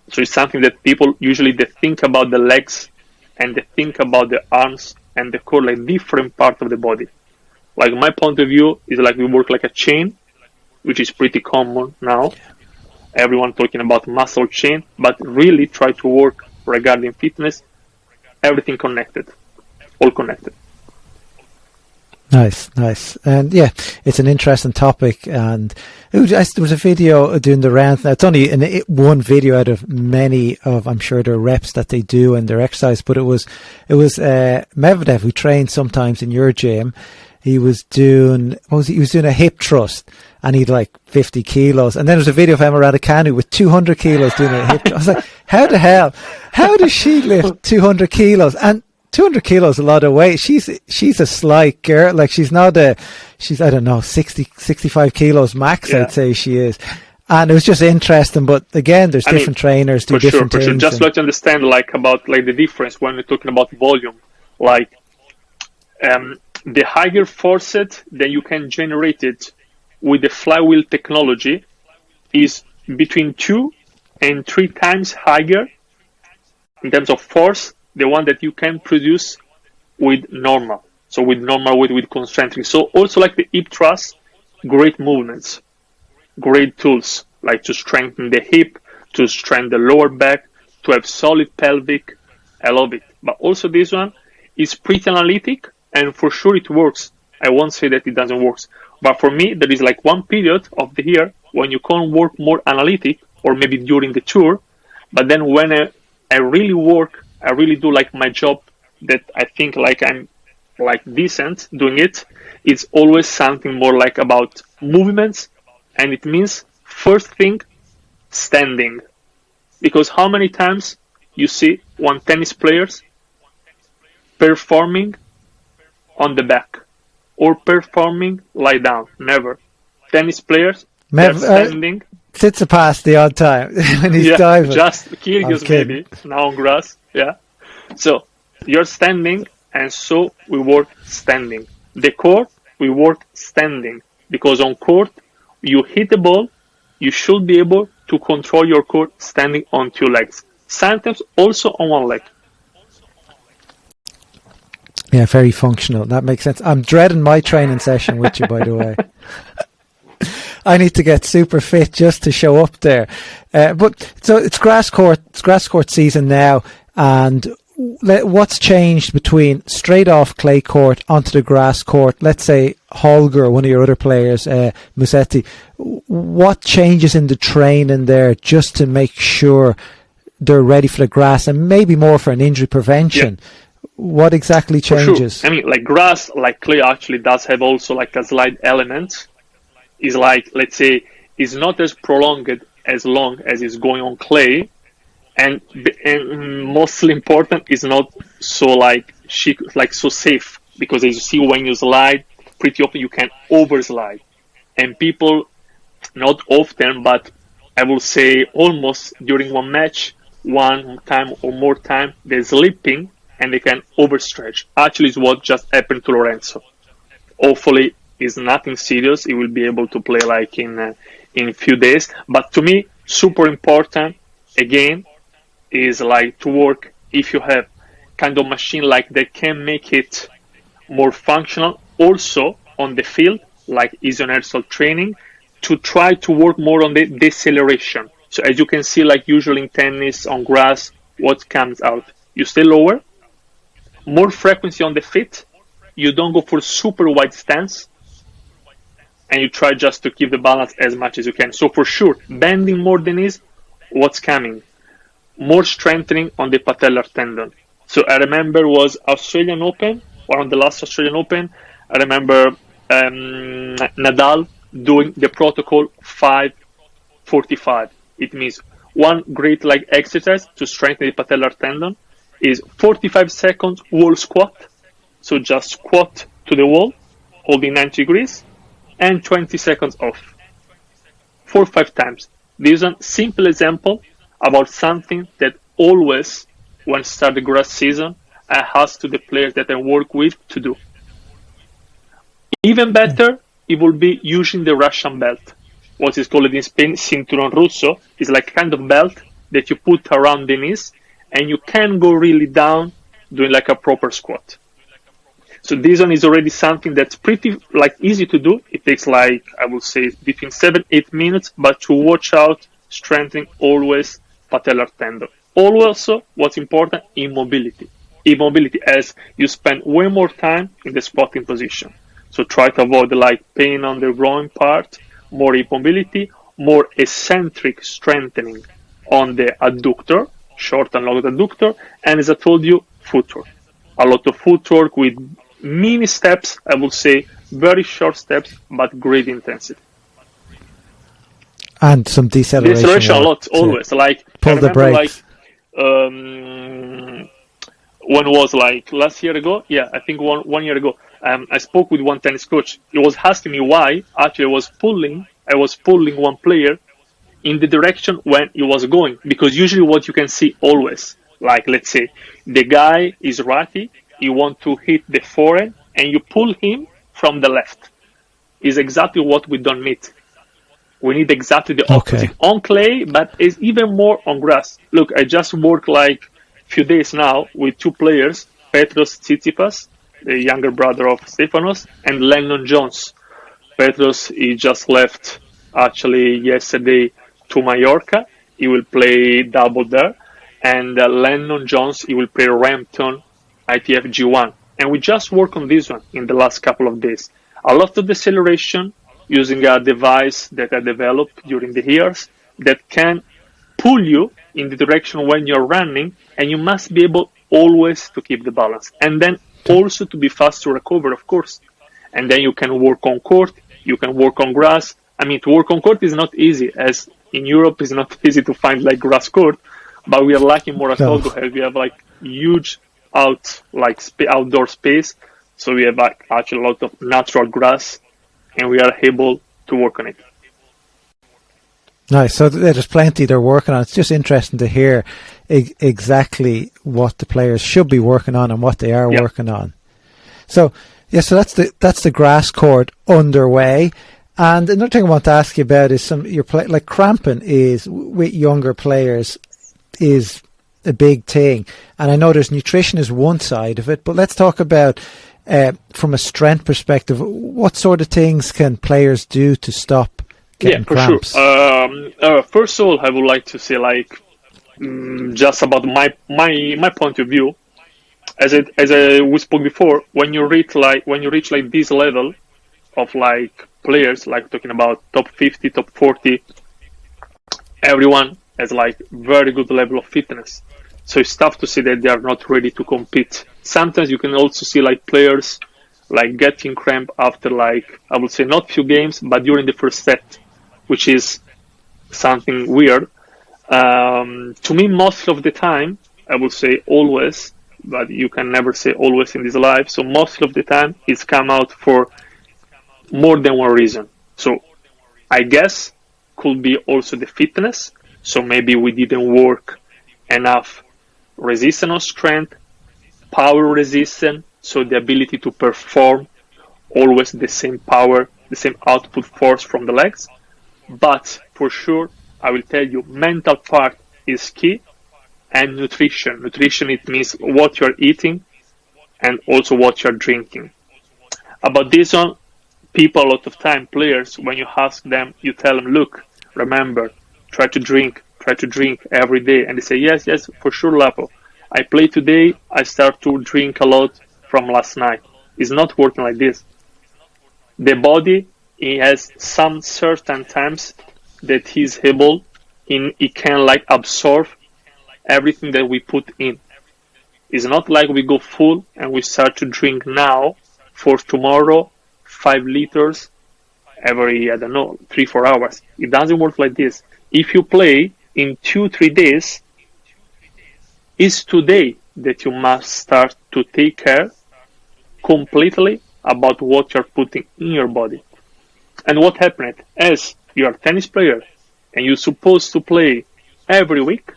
So it's something that people usually they think about the legs and they think about the arms and the core like different part of the body. Like my point of view is like we work like a chain, which is pretty common now. Everyone talking about muscle chain, but really try to work regarding fitness, everything connected, all connected. Nice. And yeah, it's an interesting topic. And there was a video doing the rounds. Now, it's only one video out of many of, I'm sure, their reps that they do and their exercise, but it was Medvedev, who trains sometimes in your gym. He was doing a hip thrust, and he'd like 50 kilos. And then there's a video of Emma Raducanu with 200 kilos doing a hip thrust. I was like, how does she lift 200 kilos? And 200 kilos is a lot of weight. She's a slight girl. Like, she's I don't know, 65 kilos max, yeah. I'd say she is. And it was just interesting. But again, there's different trainers do different things. For sure. Just to understand, about the difference when we're talking about volume, the higher force that you can generate it with the flywheel technology is between 2 and 3 times higher in terms of force, the one that you can produce with normal. So with normal weight, with concentric. So also the hip thrust, great movements, great tools, to strengthen the hip, to strengthen the lower back, to have solid pelvic. I love it. But also this one is pretty analytic, and for sure it works. I won't say that it doesn't work. But for me, there is one period of the year when you can work more analytic, or maybe during the tour. But then when I really work, I really do my job that I think I'm decent doing it. It's always something more about movements, and it means first thing, standing. Because how many times you see one tennis players performing on the back or performing lie down? Never. Tennis players, they're standing. Tsitsipas the odd time when he's diving. Just Kyrgios maybe, now on grass. Yeah. So you're standing, and so we work standing. The court, we work standing. Because on court, you hit the ball, you should be able to control your court standing on 2 legs. Sometimes also on 1 leg. Yeah, very functional. That makes sense. I'm dreading my training session with you, by the way. I need to get super fit just to show up there. But so it's grass court season now, and what's changed between straight off clay court onto the grass court? Let's say Holger, one of your other players, Musetti. What changes in the training there just to make sure they're ready for the grass, and maybe more for an injury prevention? Yeah. What exactly changes? For sure. Grass, clay actually does have also a slight element. Is let's say, is not as prolonged as long as it's going on clay, and mostly important is not so so safe, because as you see when you slide, pretty often you can overslide, and people, not often, but I will say almost during one match, one time or more time, they're slipping and they can overstretch. Actually, is what just happened to Lorenzo. Hopefully, it's nothing serious. He will be able to play in a few days. But to me, super important again is to work, if you have kind of machine that can make it more functional. Also on the field, isoinertial training, to try to work more on the deceleration. So as you can see, usually in tennis on grass, what comes out? You stay lower, more frequency on the feet. You don't go for super wide stance, and you try just to keep the balance as much as you can. So for sure, bending more the knees, what's coming? More strengthening on the patellar tendon. So I remember was Australian Open, one of the last Australian Open. I remember Nadal doing the protocol 5-45. It means one great exercise to strengthen the patellar tendon is 45 seconds wall squat. So just squat to the wall, holding 90 degrees, and 20 seconds off. 4 or 5 times. This is a simple example about something that always, when start the grass season, I ask to the players that I work with to do. Even better, it will be using the Russian belt. What is called in Spain, cinturón ruso, is kind of belt that you put around the knees, and you can go really down doing a proper squat. So this one is already something that's pretty easy to do. It takes I would say between 7-8 minutes, but to watch out, strengthening always patellar tendon. Also, what's important, immobility. Immobility, as you spend way more time in the squatting position. So try to avoid like pain on the groin part, more hip mobility, more eccentric strengthening on the adductor, short and long adductor, and as I told you, footwork. A lot of footwork with mini steps, I would say, very short steps, but great intensity. And some deceleration. Deceleration a lot, always. Like, pull the brakes. When was like last year ago? Yeah, I think one year ago. I spoke with one tennis coach. He was asking me why. Actually, I was pulling one player in the direction when he was going, because usually what you can see always, like let's say the guy is righty, you want to hit the forehand, and you pull him from the left. Is exactly what we don't need. We need exactly the opposite on clay, but it's even more on grass. Look, I just worked like a few days now with two players, Petros Tsitsipas, the younger brother of Stefanos, and Lennon Jones. Petros, he just left actually yesterday to Mallorca. He will play double there. And Lennon Jones, he will play Rampton ITF G1. And we just worked on this one in the last couple of days. A lot of deceleration using a device that I developed during the years that can pull you in the direction when you're running, and you must be able always to keep the balance. And then also to be fast to recover, of course. And then you can work on court, you can work on grass. I mean, to work on court is not easy, as in Europe it's not easy to find like grass court, but we are lucky in Mouratoglou. We have like huge outdoor space, so we have like actually a lot of natural grass, and we are able to work on it. Nice. So there's plenty they're working on. It's just interesting to hear exactly what the players should be working on and what they are working on. So so that's the grass court underway. And another thing I want to ask you about is like cramping is with younger players is a big thing. And I know there's nutrition is one side of it, but let's talk about from a strength perspective, what sort of things can players do to stop getting cramps? Sure. First of all, I would like to say just about my point of view. As we spoke before, when you reach this level of like players, like talking about top 50, top 40, everyone has like very good level of fitness. So it's tough to say that they are not ready to compete. Sometimes you can also see like players like getting cramp after like, I would say not few games, but during the first set, which is something weird. To me, most of the time, I would say always, but you can never say always in this life. So most of the time it's come out for more than one reason. So I guess could be also the fitness. So maybe we didn't work enough resistance or strength, power resistance, so the ability to perform always the same power, the same output force from the legs. But for sure, I will tell you, mental part is key, and nutrition. Nutrition, it means what you're eating and also what you're drinking. About this one, people a lot of time, players, when you ask them, you tell them, look, remember, try to drink every day. And they say, yes, for sure, Lapo. I play today, I start to drink a lot from last night. It's not working like this. The body, it has some certain times that he's able, he can like absorb everything that we put in. It's not like we go full and we start to drink now for tomorrow 5 liters every, 3-4 hours. It doesn't work like this. If you play in 2-3 days, it's today that you must start to take care completely about what you're putting in your body. And what happened, as you're a tennis player and you're supposed to play every week,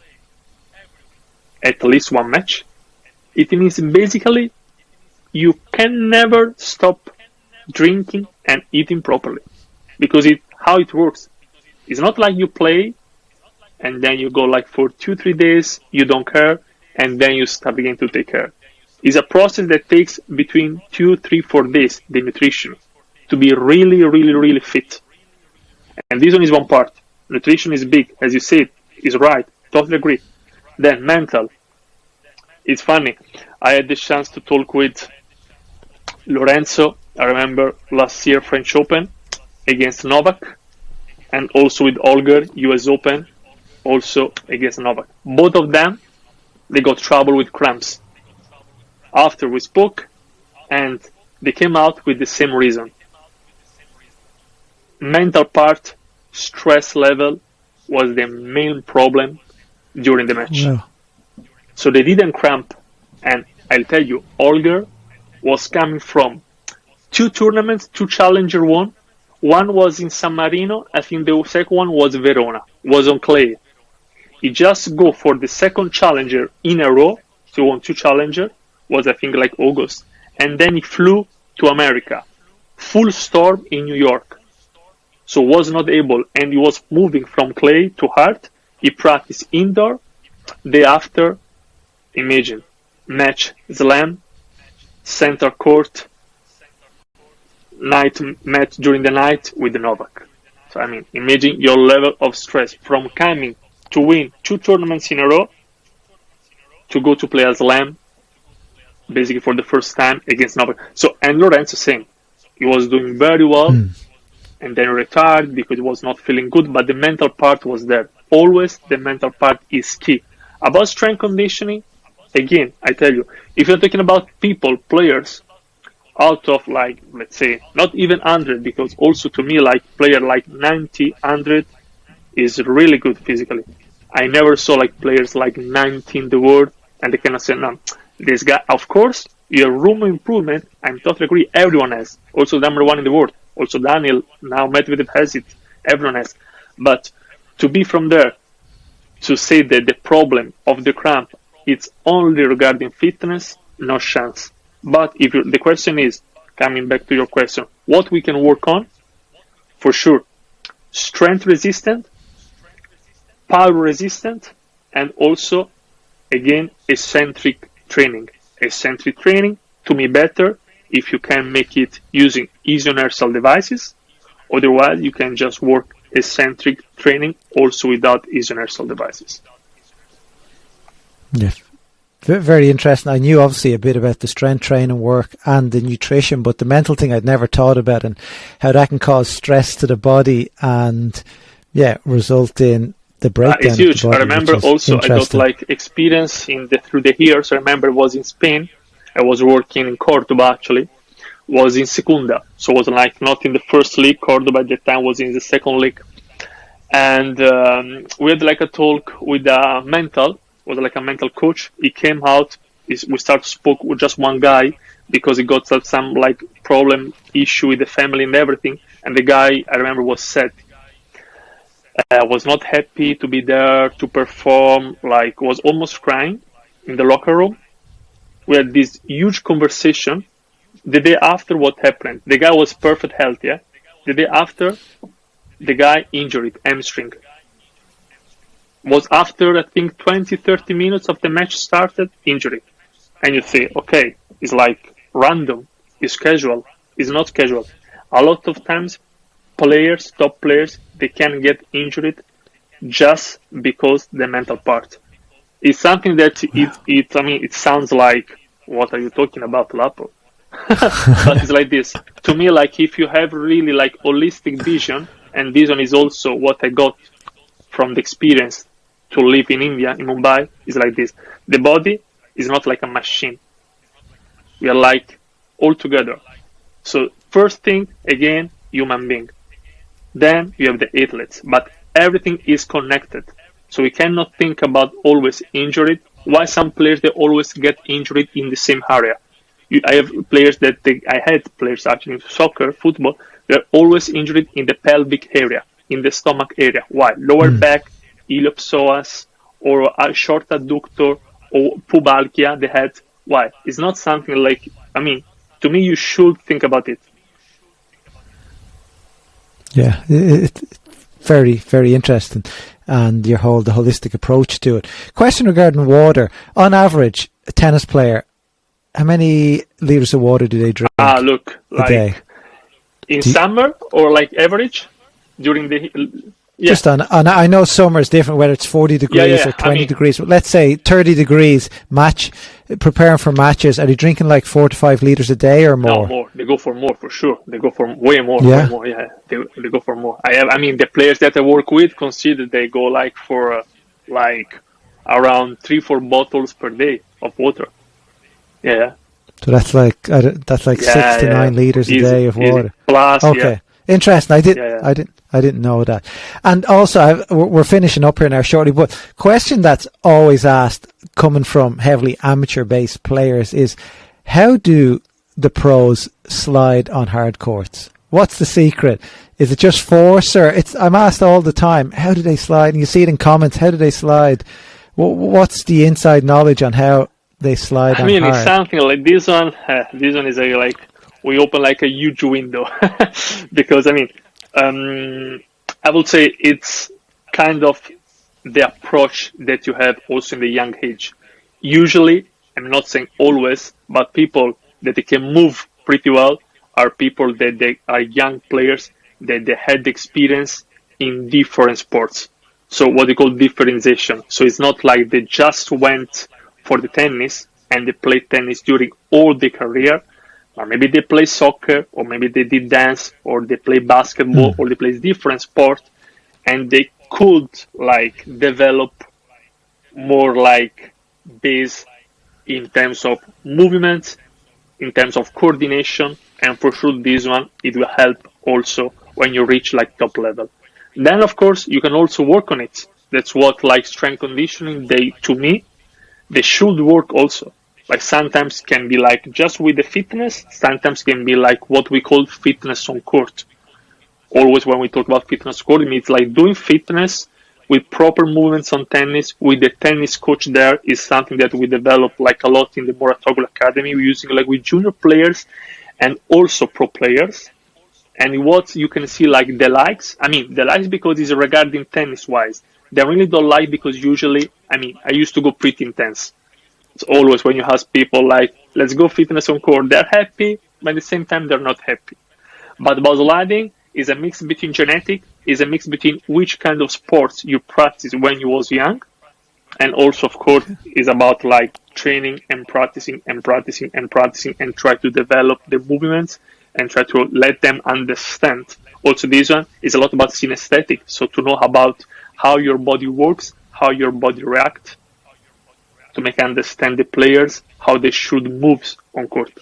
at least one match, it means basically you can never stop drinking and eating properly. Because how it works, it's not like you play and then you go like for 2-3 days, you don't care, and then you start again to take care. It's a process that takes between 2-3-4 days, the nutrition, to be really, really, really fit. And this one is one part. Nutrition is big, as you said, is right, totally agree. Then mental. It's funny. I had the chance to talk with Lorenzo, I remember last year French Open against Novak, and also with Olger, US Open, also against Novak. Both of them, they got trouble with cramps. After we spoke, and they came out with the same reason. Mental part, stress level was the main problem during the match. Wow. So they didn't cramp. And I'll tell you, Olger was coming from 2 tournaments, 2 Challenger won. One was in San Marino. I think the second one was Verona, was on clay. He just go for the second Challenger in a row. So he won 2 Challenger, was I think like August. And then he flew to America. Full storm in New York. So was not able, and he was moving from clay to hard. He practiced indoor. Day after, imagine, match, slam, center court, night match during the night with Novak. So I mean, imagine your level of stress from coming to win 2 tournaments in a row to go to play a slam, basically for the first time against Novak. So, and Lorenzo same. He was doing very well. And then retired because he was not feeling good, but the mental part was there. Always the mental part is key. About strength conditioning, again, I tell you, if you're talking about people, players, out of like, let's say, not even 100, because also to me, like player like 90, 100 is really good physically. I never saw like players like 90 in the world, and they cannot say, no, this guy, of course, you have room of improvement. I'm totally agree. Everyone has. Also number 1 in the world. Also Daniel, now Medvedev has it, everyone has. But to be from there, to say that the problem of the cramp, it's only regarding fitness, no chance. But if the question is, coming back to your question, what we can work on, for sure, strength resistant, power resistant, and also, again, eccentric training. Eccentric training, to me better, if you can make it using isoinertial devices. Otherwise, you can just work eccentric training also without isoinertial devices. Yeah, very interesting. I knew obviously a bit about the strength training work and the nutrition, but the mental thing I'd never thought about, and how that can cause stress to the body and result in the breakdown. It's huge. Of the body, I remember also I got like experience through the years. I remember it was in Spain. I was working in Cordoba actually, was in Secunda, so it was like not in the first league. Cordoba at the time was in the second league, and we had like a talk with a mental coach. He came out. We started spoke with just one guy because he got some like problem issue with the family and everything, and the guy I remember was sad. Was not happy to be there to perform. Like was almost crying in the locker room. We had this huge conversation. The day after, what happened? The guy was perfect health, yeah? The day after, the guy injured, hamstring. Was after, I think, 20, 30 minutes of the match started, injury. And you say, okay, it's like random, it's casual, it's not casual. A lot of times, players, top players, they can get injured just because the mental part. It's something that it sounds like, what are you talking about, Lapo? But it's like this. To me, like if you have really like holistic vision, and this one is also what I got from the experience to live in India, in Mumbai, is like this. The body is not like a machine. We are like all together. So first thing, again, human being. Then you have the athletes, but everything is connected. So we cannot think about always injured. Why some players, they always get injured in the same area. I have players I had players actually in soccer, football, they're always injured in the pelvic area, in the stomach area. Why? Lower back, iliopsoas, or a short adductor, or pubalgia, the head. Why? It's not something like, to me, you should think about it. Yeah, it's very, very interesting. And the holistic approach to it. Question regarding water. On average, a tennis player, how many liters of water do they drink a day? In summer or like average during the Yeah. Just on, I know summer is different, whether it's 40 degrees or 20 degrees, but let's say 30 degrees preparing for matches. Are they drinking like 4 to 5 liters a day or more? No, more. They go for more, for sure. They go for way more, Yeah. way more. Yeah, they go for more. The players that I work with consider they go like for around 3-4 bottles per day of water. Yeah. So that's like 6 to 9 liters a day of water. Easy. Plus, okay. Interesting. I didn't know that. And also, we're finishing up here now shortly. But question that's always asked, coming from heavily amateur-based players, is how do the pros slide on hard courts? What's the secret? Is it just force, or I'm asked all the time, how do they slide? And you see it in comments. How do they slide? What's the inside knowledge on how they slide on hard? It's something like this one. This one is we open like a huge window because I would say it's kind of the approach that you have also in the young age. Usually, I'm not saying always, but people that they can move pretty well are people that they are young players that they had experience in different sports. So what they call differentiation. So it's not like they just went for the tennis and they played tennis during all their career. Or maybe they play soccer, or maybe they did dance, or they play basketball, or they play different sport, and they could develop more base in terms of movement, in terms of coordination, and for sure this one, it will help also when you reach top level. Then of course you can also work on it. That's what strength conditioning, to me, they should work also. Sometimes can be just with the fitness, sometimes can be what we call fitness on court. Always when we talk about fitness court, it means doing fitness with proper movements on tennis, with the tennis coach there, is something that we develop a lot in the Mouratoglou Academy. We're using with junior players and also pro players. And what you can see the likes, the likes because it's regarding tennis wise. They really don't like because usually, I used to go pretty intense. It's always when you ask people let's go fitness on court, they're happy, but at the same time, they're not happy. But about sliding is a mix between genetic, is a mix between which kind of sports you practice when you was young, and also, of course, is about training and practicing and practicing and practicing and try to develop the movements and try to let them understand. Also, this one is a lot about synesthetic, so to know about how your body works, how your body reacts, to make understand the players how they should move on court.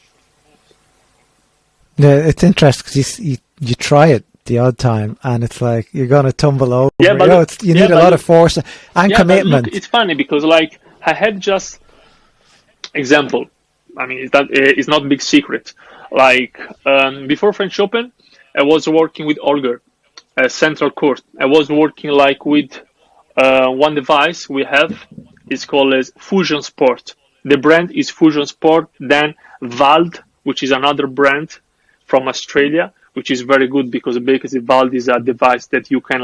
Yeah, it's interesting because you try it the odd time and it's you're going to tumble over. Yeah, but you need a lot of force and commitment. Look, it's funny because I had just example. It's not a big secret. Before French Open, I was working with Olga, Central Court. I was working with one device we have. It's called as Fusion Sport. The brand is Fusion Sport. Then Unveiled, which is another brand from Australia, which is very good because Unveiled is a device that you can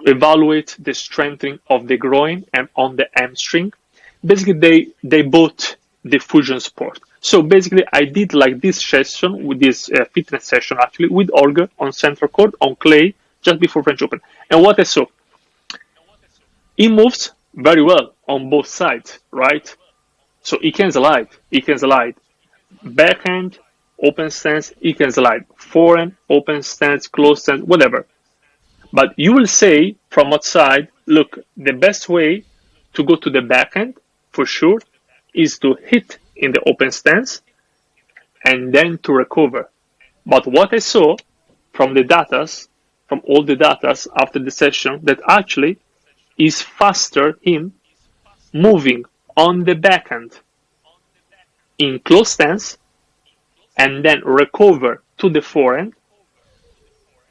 evaluate the strengthening of the groin and on the hamstring. Basically, they bought the Fusion Sport. So basically, I did this session with this fitness session actually with Olga on Central Court on clay just before French Open. And what I saw, he moves very well on both sides, right? So he can slide. Backhand, open stance, he can slide. Forehand, open stance, close stance, whatever. But you will say from outside, look, the best way to go to the backhand, for sure, is to hit in the open stance and then to recover. But what I saw from the datas, from all the datas after the session, that actually is faster him moving on the backhand in close stance and then recover to the forehand,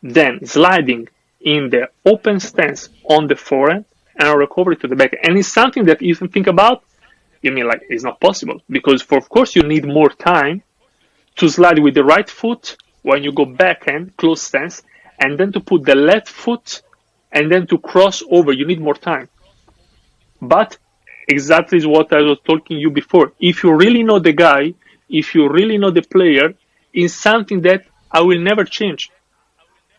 then sliding in the open stance on the forehand and recover to the backhand. And it's something that if you think about, you mean it's not possible because of course you need more time to slide with the right foot when you go backhand, close stance, and then to put the left foot and then to cross over, you need more time. But exactly is what I was talking to you before. If you really know the guy, if you really know the player, it's something that I will never change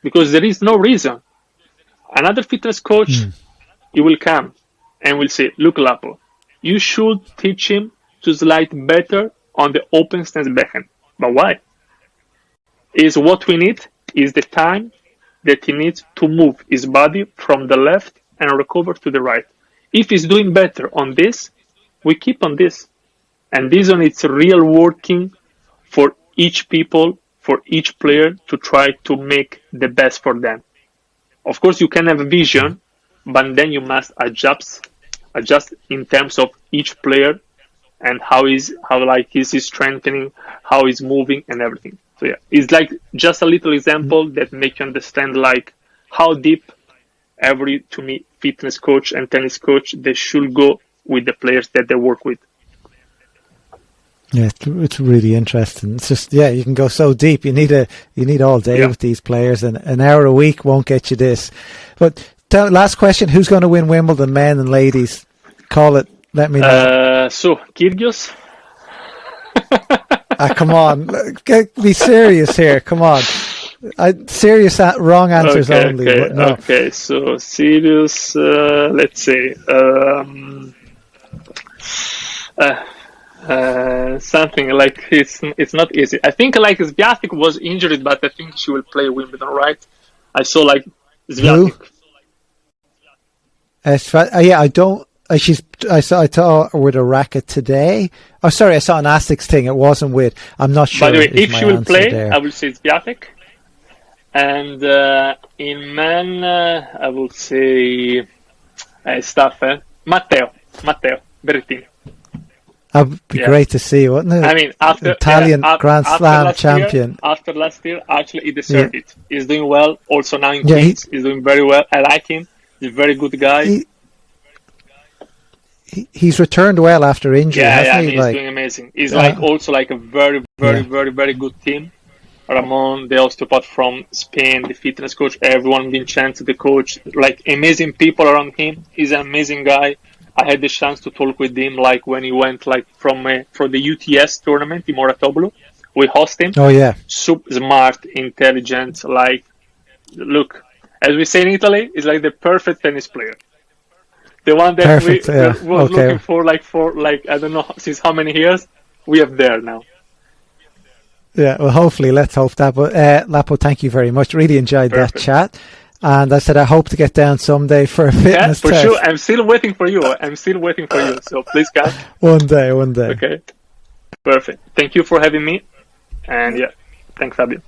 because there is no reason. Another fitness coach, he will come and will say, look, Lapo, you should teach him to slide better on the open stance backhand. But why? Is what we need is the time that he needs to move his body from the left and recover to the right. If he's doing better on this, we keep on this. And this one, it's real working for each people, for each player to try to make the best for them. Of course, you can have a vision, but then you must adjust in terms of each player and how is he strengthening, how he's moving and everything. So yeah, it's like just a little example that make you understand like how deep every, to me, fitness coach and tennis coach, they should go with the players that they work with. Yeah, it's really interesting. It's just, yeah, you can go so deep. You need all day with these players, and an hour a week won't get you this. But last question: who's going to win Wimbledon, men and ladies? Call it. Let me know. So Kyrgios. Come on, be serious here. Come on, serious. Wrong answers only. Okay, no. Okay. So serious. Let's say. Something like it's not easy. I think like Swiatek was injured, but I think she will play Wimbledon, right? I saw like Swiatek. Yeah, I don't. I saw her with a racket today. Oh, sorry, I saw an ASICS thing. It wasn't with. I'm not sure. By the way, if she will play, there. I will say Swiatek. And in men, I will say Matteo Berrettini. That would be great to see, wouldn't it? I mean, after Italian Grand Slam champion. After last year, actually, he deserved it. He's doing well. Also now in Queens, he's doing very well. I like him. He's a very good guy. He's returned well after injury, hasn't he? He's doing amazing. He's also like a very, very, very, very good team. Ramon, the osteopath from Spain, the fitness coach, everyone, Vincenzo, the coach, like amazing people around him. He's an amazing guy. I had the chance to talk with him, like when he went, like for the UTS tournament in Mouratoglou. We host him. Oh yeah, super smart, intelligent. Like, look, as we say in Italy, he's like the perfect tennis player. The one that we was looking for, I don't know since how many years. We have there now. Yeah, well, hopefully, let's hope that. But Lapo, thank you very much. Really enjoyed that chat. And I said, I hope to get down someday for a fitness test. Sure. I'm still waiting for you. So please come. One day. Okay. Perfect. Thank you for having me. And yeah, thanks, Fabio.